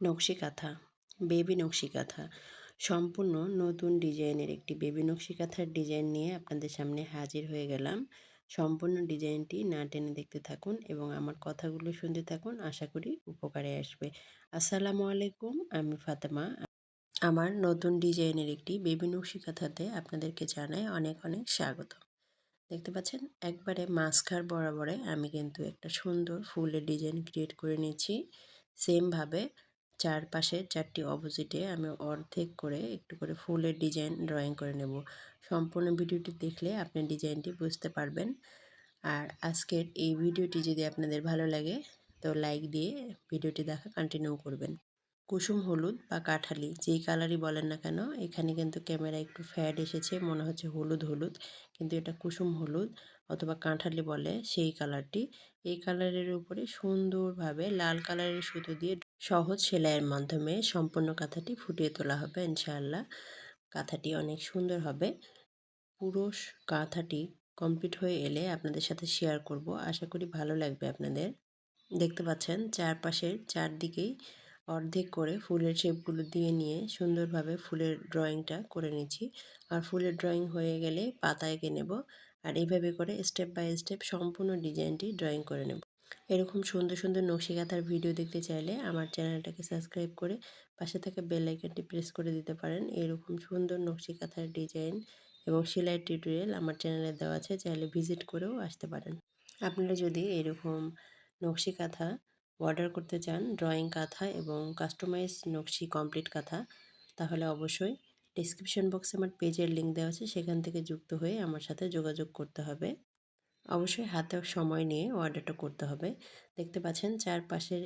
নকশি কাঁথা, বেবি নকশি কাঁথা। সম্পূর্ণ নতুন ডিজাইনের একটি বেবি নকশি কাঁথার ডিজাইন নিয়ে আপনাদের সামনে হাজির হয়ে গেলাম। সম্পূর্ণ ডিজাইনটি না টেনে দেখতে থাকুন এবং আমার কথাগুলো শুনতে থাকুন, আশা করি উপকারে আসবে। আসসালামু আলাইকুম, আমি ফাতেমা। আমার নতুন ডিজাইনের একটি বেবি নকশি কাঁথাতে আপনাদেরকে জানাই অনেক অনেক স্বাগত। দেখতে পাচ্ছেন একবারে মাঝখার বরাবরে আমি কিন্তু একটা সুন্দর ফুলের ডিজাইন ক্রিয়েট করে নিয়েছি। সেমভাবে চারপাশে চারটি অপোজিটে আমি অর্ধেক করে একটু করে ফুলের ডিজাইন ড্রয়িং করে নেব। সম্পূর্ণ ভিডিওটি দেখলে আপনি ডিজাইনটি বুঝতে পারবেন। আর আজকের এই ভিডিওটি যদি আপনাদের ভালো লাগে তো লাইক দিয়ে ভিডিওটি দেখা কন্টিনিউ করবেন। কুসুম হলুদ বা কাঠালি যেই কালারই বলেন না কেন, এখানে কিন্তু ক্যামেরা একটু ফ্যাড এসেছে, মনে হচ্ছে হলুদ হলুদ, কিন্তু এটা কুসুম হলুদ অথবা কাঁঠালি বলে সেই কালারটি। এই কালারের উপরে সুন্দরভাবে লাল কালারের সুতো দিয়ে সহজ সেলাইয়ের মাধ্যমে সম্পূর্ণ কাঁথাটি ফুটিয়ে তোলা হবে ইনশাআল্লাহ। কাঁথাটি অনেক সুন্দর হবে। পুরো কাঁথাটি কমপ্লিট হয়ে এলে আপনাদের সাথে শেয়ার করব, আশা করি ভালো লাগবে আপনাদের। দেখতে পাচ্ছেন চারপাশের চারদিকেই অর্ধেক করে ফুলের শেপগুলো দিয়ে নিয়ে সুন্দরভাবে ফুলের ড্রয়িংটা করে নিচ্ছি। আর ফুলের ড্রয়িং হয়ে গেলে পাতা এঁকে নেব। আর এইভাবে করে স্টেপ বাই স্টেপ সম্পূর্ণ ডিজাইনটি ড্রয়িং করে নেব। এরকম সুন্দর সুন্দর নকশি কাঁথার ভিডিও দেখতে চাইলে আমার চ্যানেলটাকে সাবস্ক্রাইব করে পাশে থাকা বেল আইকনটি প্রেস করে দিতে পারেন। এরকম সুন্দর নকশি কাঁথার ডিজাইন এবং সেলাই টিউটোরিয়াল আমার চ্যানেলে দেওয়া আছে, চাইলে ভিজিট করেও আসতে পারেন। আপনারা যদি এরকম নকশি কাঁথা অর্ডার করতে চান, ড্রয়িং কাঁথা এবং কাস্টমাইজ নকশি কমপ্লিট কাঁথা, তাহলে অবশ্যই ডিসক্রিপশন বক্সে আমার পেজের লিঙ্ক দেওয়া আছে, সেখান থেকে যুক্ত হয়ে আমার সাথে যোগাযোগ করতে হবে। অবশ্যই হাতে সময় নিয়ে অর্ডারটা করতে হবে। দেখতে পাচ্ছেন চারপাশের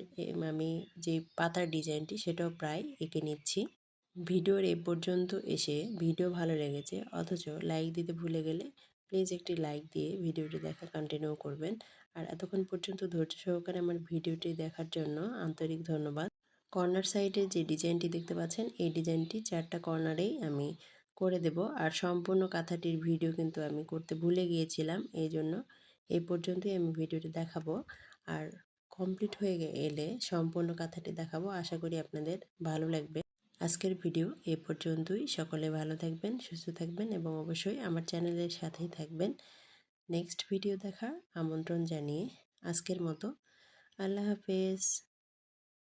আমি যে পাতার ডিজাইনটি সেটাও প্রায় এঁকে নিচ্ছি। ভিডিওর এ পর্যন্ত এসে ভিডিও ভালো লেগেছে অথচ লাইক দিতে ভুলে গেলে প্লিজ একটি লাইক দিয়ে ভিডিওটি দেখা কন্টিনিউ করবেন। আর এতক্ষণ পর্যন্ত ধৈর্য সহকারে আমার ভিডিওটি দেখার জন্য আন্তরিক ধন্যবাদ। কর্নার সাইডে যে ডিজাইনটি দেখতে পাচ্ছেন এই ডিজাইনটি চারটা কর্নারেই আমি করে দেব। আর সম্পূর্ণ কাঁথাটির ভিডিও কিন্তু আমি করতে ভুলে গিয়েছিলাম, এই জন্য এই পর্যন্তই আমি ভিডিওটি দেখাবো। আর কমপ্লিট হয়ে এলে সম্পূর্ণ কাঁথাটি দেখাবো, আশা করি আপনাদের ভালো লাগবে। আজকের ভিডিও এ পর্যন্তই। সকলে ভালো থাকবেন, সুস্থ থাকবেন এবং অবশ্যই আমার চ্যানেলের সাথেই থাকবেন। নেক্সট ভিডিও দেখার আমন্ত্রণ জানিয়ে আজকের মতো আল্লাহ হাফেজ।